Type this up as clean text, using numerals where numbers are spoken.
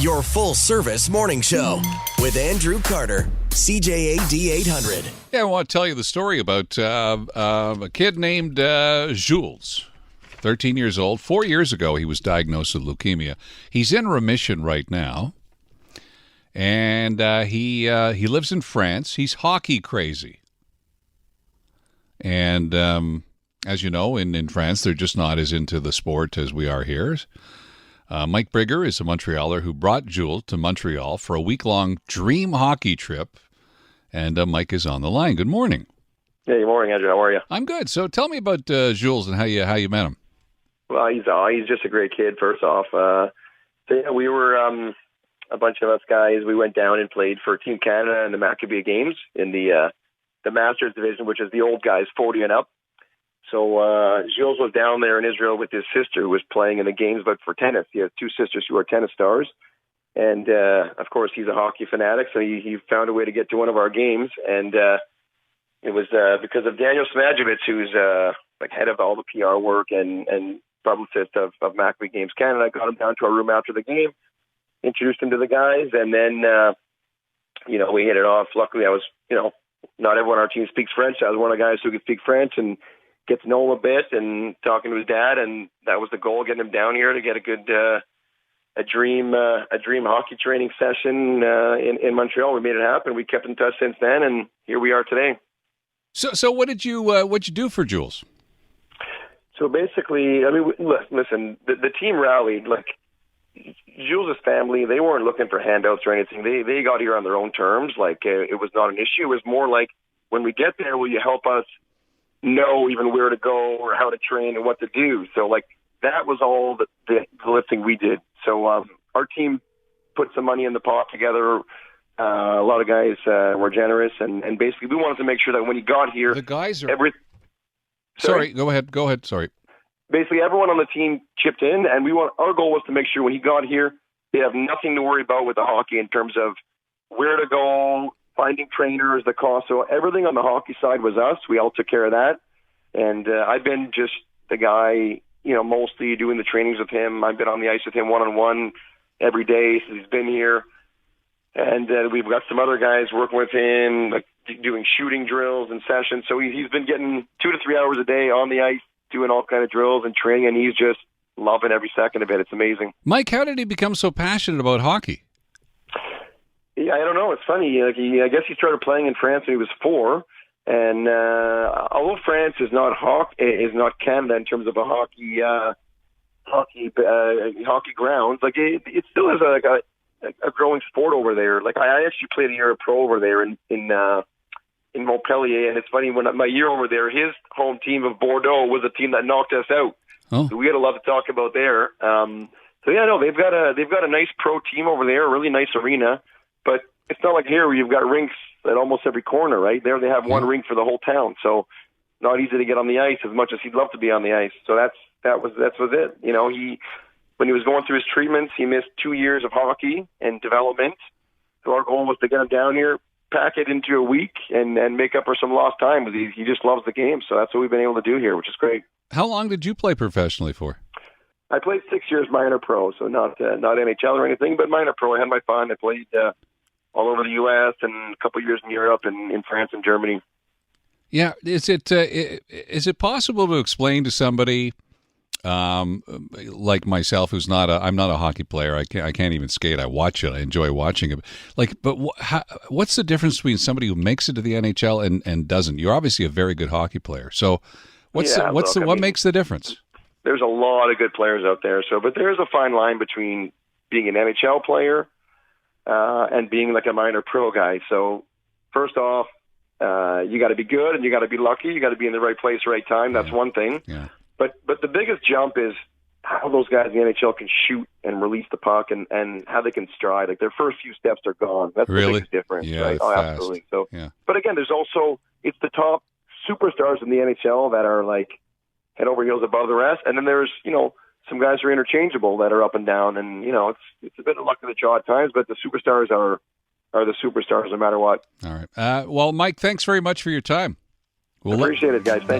Your full-service morning show with Andrew Carter, CJAD 800. Yeah, I want to tell you the story about a kid named Jules, 13 years old. 4 years ago, he was diagnosed with leukemia. He's in remission right now, and he lives in France. He's hockey crazy. And as you know, in France, they're just not as into the sport as we are here. Mike Zbriger is a Montrealer who brought Jules to Montreal for a week-long dream hockey trip. And Mike is on the line. Good morning. Hey, good morning, Andrew. How are you? I'm good. So tell me about Jules and how you met him. Well, he's just a great kid, first off. We were a bunch of us guys. We went down and played for Team Canada in the Maccabee Games in the Masters division, which is the old guys, 40 and up. So Jules was down there in Israel with his sister who was playing in the games, but for tennis. He has two sisters who are tennis stars. And, of course, he's a hockey fanatic, so he found a way to get to one of our games. And it was because of Daniel Smajewicz, who's head of all the PR work and publicist of Maccabee Games Canada. I got him down to our room after the game, introduced him to the guys, and then, we hit it off. Luckily, I was, not everyone on our team speaks French. I was one of the guys who could speak French and get to know him a bit and talking to his dad, and that was the goal, getting him down here to get a good a dream hockey training session in Montreal. We made it happen. We kept in touch since then, and here we are today. So what'd you do for Jules? So basically, listen, the team rallied. Like, Jules' family, they weren't looking for handouts or anything. They got here on their own terms. Like, it was not an issue. It was more like, when we get there, will you help us know even where to go or how to train and what to do? So, like, that was all the lifting we did. So our team put some money in the pot together. A lot of guys were generous, and basically we wanted to make sure that when he got here, the guys are. Sorry, go ahead. Sorry. Basically, everyone on the team chipped in, and our goal was to make sure when he got here, they have nothing to worry about with the hockey in terms of where to go, finding trainers, the cost. So everything on the hockey side was us. We all took care of that, and I've been just the guy, mostly doing the trainings with him. I've been on the ice with him one-on-one every day since he's been here. And we've got some other guys working with him, like doing shooting drills and sessions. So he's been getting 2 to 3 hours a day on the ice, doing all kind of drills and training, and he's just loving every second of it. It's amazing. Mike, how did he become so passionate about hockey? Yeah, I don't know. It's funny. I guess he started playing in France when he was 4. And although France is not Canada in terms of a hockey grounds, like it still is a growing sport over there. Like, I actually played a year of pro over there in Montpellier, and it's funny, when my year over there, his home team of Bordeaux was a team that knocked us out. Oh. So we had a lot to talk about there. They've got a nice pro team over there, a really nice arena, but it's not like here where you've got rinks at almost every corner, right? There they have one rink for the whole town, so not easy to get on the ice as much as he'd love to be on the ice. So that was it. When he was going through his treatments, he missed 2 years of hockey and development. So our goal was to get him down here, pack it into a week, and make up for some lost time. He just loves the game, so that's what we've been able to do here, which is great. How long did you play professionally for? I played 6 years minor pro, so not NHL or anything, but minor pro. I had my fun. I played all over the U.S. and a couple of years in Europe and in France and Germany. Yeah, is it possible to explain to somebody like myself, who's I'm not a hockey player. I can't even skate. I watch it. I enjoy watching it. What's the difference between somebody who makes it to the NHL and doesn't? You're obviously a very good hockey player. So what makes the difference? There's a lot of good players out there. But there's a fine line between being an NHL player and being like a minor pro guy. So first off, you got to be good and you got to be lucky. You got to be in the right place, right time. That's one thing. Yeah. But the biggest jump is how those guys in the NHL can shoot and release the puck and how they can stride. Like, their first few steps are gone. That's the biggest difference. Yeah, right? fast. Absolutely. So, yeah. But again, there's also, it's the top superstars in the NHL that are like head over heels above the rest. And then there's, some guys are interchangeable that are up and down. And, it's a bit of luck of the draw at times, but the superstars are the superstars no matter what. All right. Well, Mike, thanks very much for your time. Appreciate it, guys. Thank you.